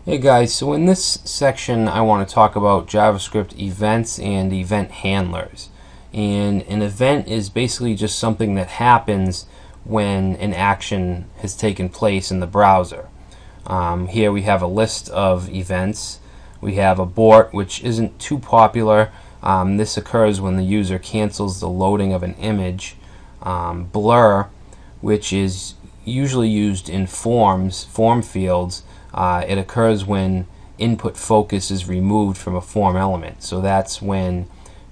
Hey guys, so in this section I want to talk about JavaScript events and event handlers. And an event is basically just something that happens when an action has taken place in the browser. Here we have a list of events. We have abort, which isn't too popular. This occurs when the user cancels the loading of an image. Blur, which is usually used in form fields. It occurs when input focus is removed from a form element. So that's when,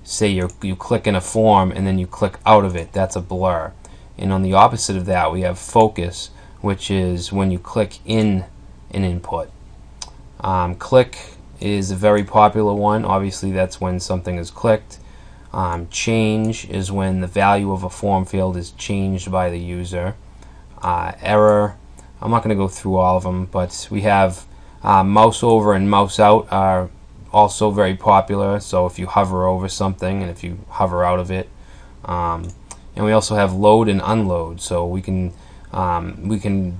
say, you click in a form and then you click out of it. That's a blur. And on the opposite of that, we have focus, which is when you click in an input. Click is a very popular one. Obviously, that's when something is clicked. Change is when the value of a form field is changed by the user. Error, I'm not going to go through all of them, but we have mouse over and mouse out are also very popular. So if you hover over something and if you hover out of it, and we also have load and unload. So we can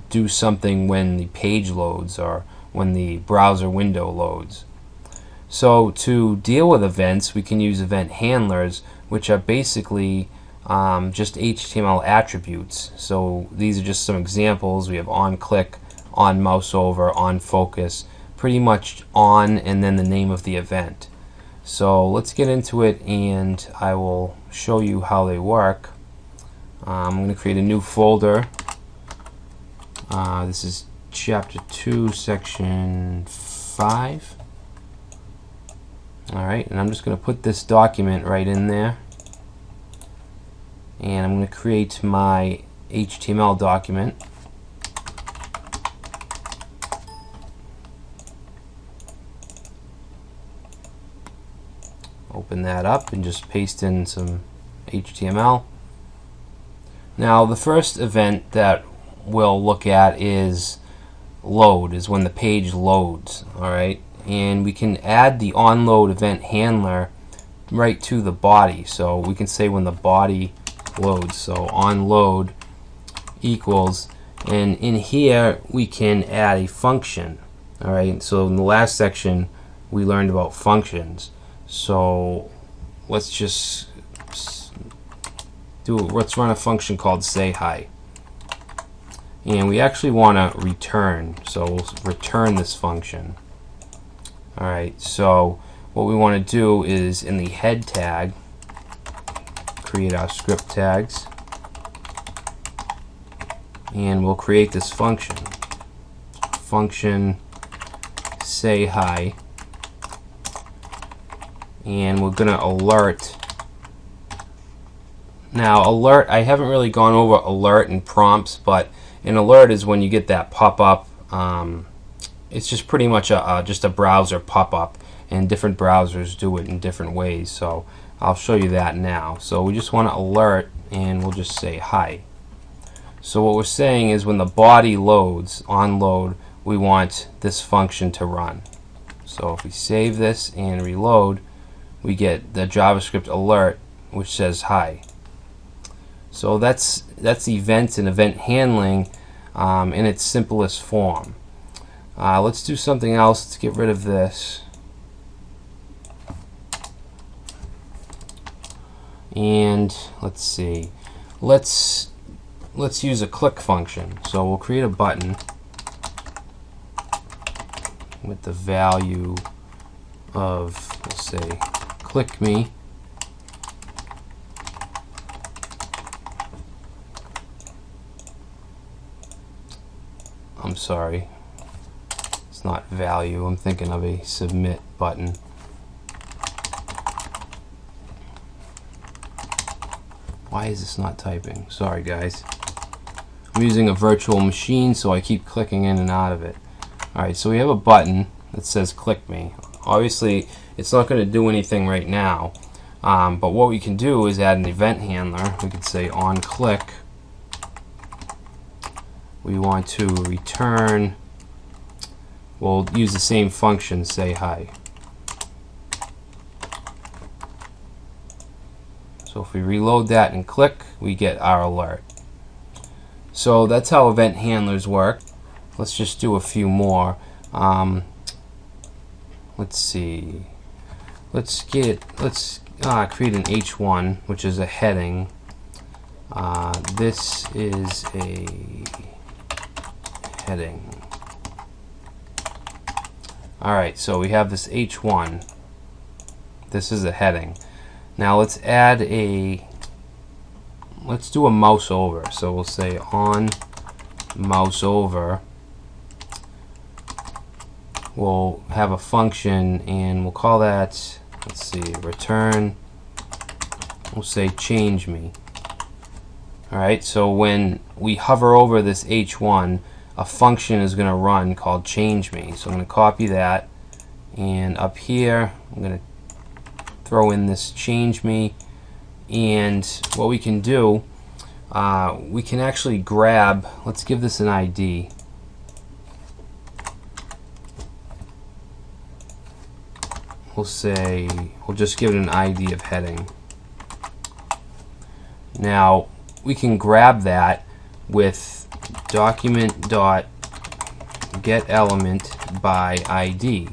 do something when the page loads or when the browser window loads. So to deal with events, we can use event handlers, which are basically just HTML attributes. So these are just some examples. We have on click, on mouse over, on focus, pretty much on and then the name of the event. So let's get into it and I will show you how they work. I'm going to create a new folder. This is chapter 2 section 5. Alright, and I'm just going to put this document right in there. And I'm going to create my HTML document. Open that up and just paste in some HTML. Now the first event that we'll look at is load, is when the page loads. Alright, and we can add the onload event handler right to the body. So we can say when the body loads, so on load equals, and in here we can add a function. Alright, so in the last section we learned about functions, so let's run a function called say hi, and we actually want to return, so we'll return this function. Alright, so what we want to do is in the head tag create our script tags, and we'll create this function say hi, and we're gonna alert. Now alert, I haven't really gone over alert and prompts, but an alert is when you get that pop-up. It's just pretty much just a browser pop-up, and different browsers do it in different ways, so I'll show you that now. So we just want to alert, and we'll just say hi. So what we're saying is when the body loads, on load, we want this function to run. So if we save this and reload, we get the JavaScript alert which says hi. So that's events and event handling in its simplest form. Let's do something else. Let's get rid of this. And let's see, let's use a click function. So we'll create a button with the value of, let's say, click me. I'm sorry, it's not value, I'm thinking of a submit button. Why is this not typing? Sorry guys. I'm using a virtual machine, so I keep clicking in and out of it. Alright, so we have a button that says click me. Obviously it's not going to do anything right now, but what we can do is add an event handler. We could say on click we want to return, we'll use the same function, say hi. So if we reload that and click, we get our alert. So that's how event handlers work. Let's just do a few more. let's see. Let's create an H1, which is a heading. This is a heading. Alright, so we have this H1. This is a heading. Now let's do a mouse over. So we'll say on mouse over. We'll have a function and we'll call that, let's see, return. We'll say change me. Alright, so when we hover over this H1, a function is going to run called change me. So I'm going to copy that, and up here I'm going to throw in this change me, and what we can do, we can actually grab, let's give this an ID. We'll just give it an ID of heading. Now we can grab that with document.getElement by ID.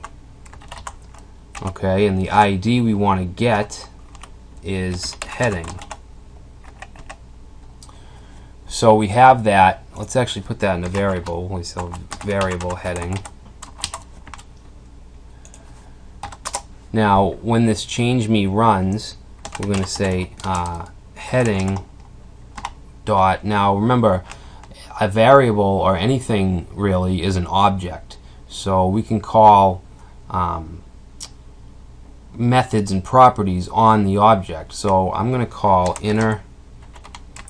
Okay, and the ID we want to get is heading. So we have that. Let's actually put that in a variable. We say variable heading. Now, when this change me runs, we're going to say heading dot. Now, remember, a variable or anything really is an object. So we can call methods and properties on the object. So I'm going to call inner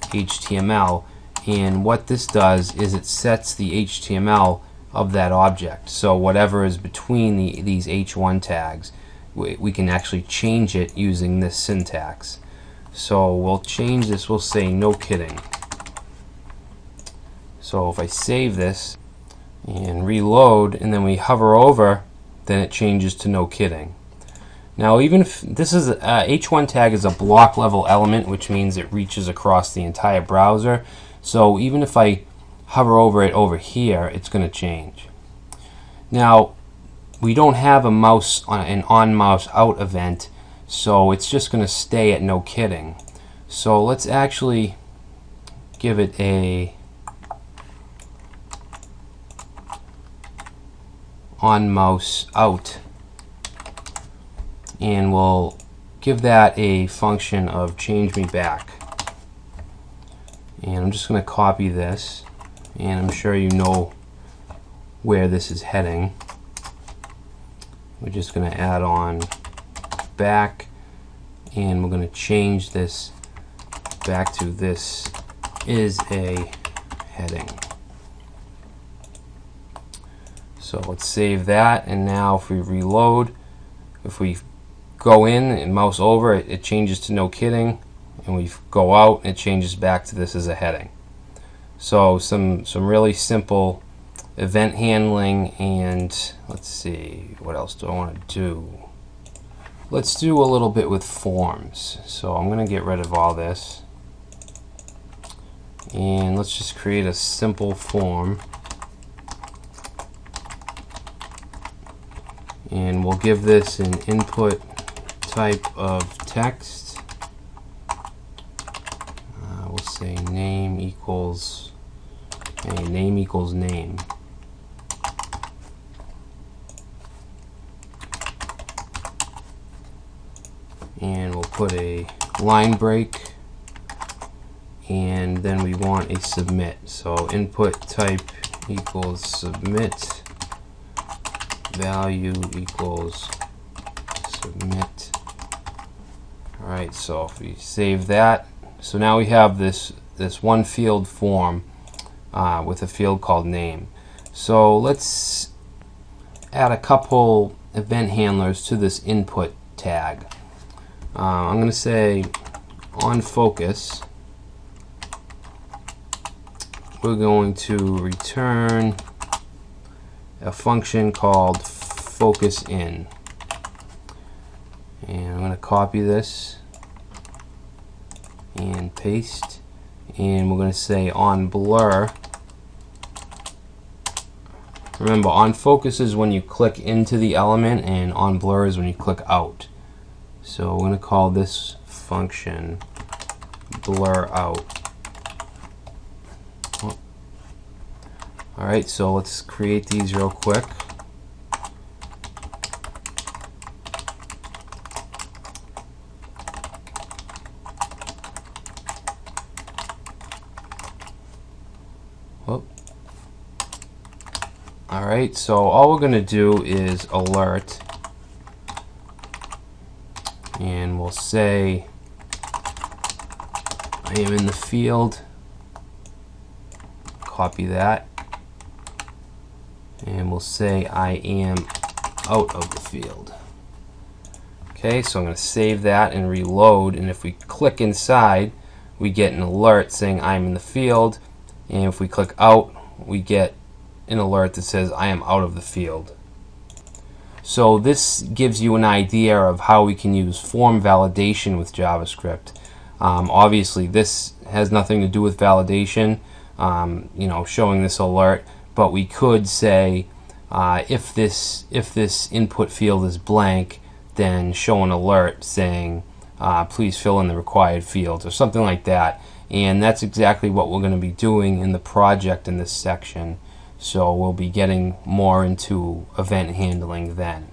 HTML, and what this does is it sets the HTML of that object. So whatever is between these H1 tags, we can actually change it using this syntax. So we'll change this, we'll say no kidding. So if I save this and reload and then we hover over, then it changes to no kidding. Now even if this is H1 tag is a block level element, which means it reaches across the entire browser. So even if I hover over it over here, it's going to change. Now we don't have an on mouse out event, so it's just going to stay at no kidding. So let's actually give it a on mouse out, and we'll give that a function of change me back. And I'm just going to copy this, and I'm sure you know where this is heading. We're just going to add on back, and we're going to change this back to this is a heading. So let's save that, and now if we reload, if we go in and mouse over, it changes to no kidding, and we go out, it changes back to this as a heading. So some really simple event handling, and let's see, what else do I want to do? Let's do a little bit with forms. So I'm going to get rid of all this, and let's just create a simple form, and we'll give this an input type of text. We'll say name equals name. And we'll put a line break, and then we want a submit. So input type equals submit, value equals submit. Alright, so if we save that, so now we have this one field form with a field called name. So let's add a couple event handlers to this input tag. I'm going to say on focus, we're going to return a function called focus in, and I'm going to copy this and paste, and we're going to say on blur, Remember, on focus is when you click into the element, and on blur is when you click out. So we're going to call this function blur out. Alright, so let's create these real quick. Alright, so all we're going to do is alert, and we'll say I am in the field, copy that, and we'll say I am out of the field. Okay, so I'm going to save that and reload, and if we click inside we get an alert saying I'm in the field, and if we click out we get an alert that says I am out of the field. So this gives you an idea of how we can use form validation with JavaScript. Obviously this has nothing to do with validation, showing this alert, but we could say if this input field is blank, then show an alert saying please fill in the required fields, or something like that. And that's exactly what we're going to be doing in the project in this section. So we'll be getting more into event handling then.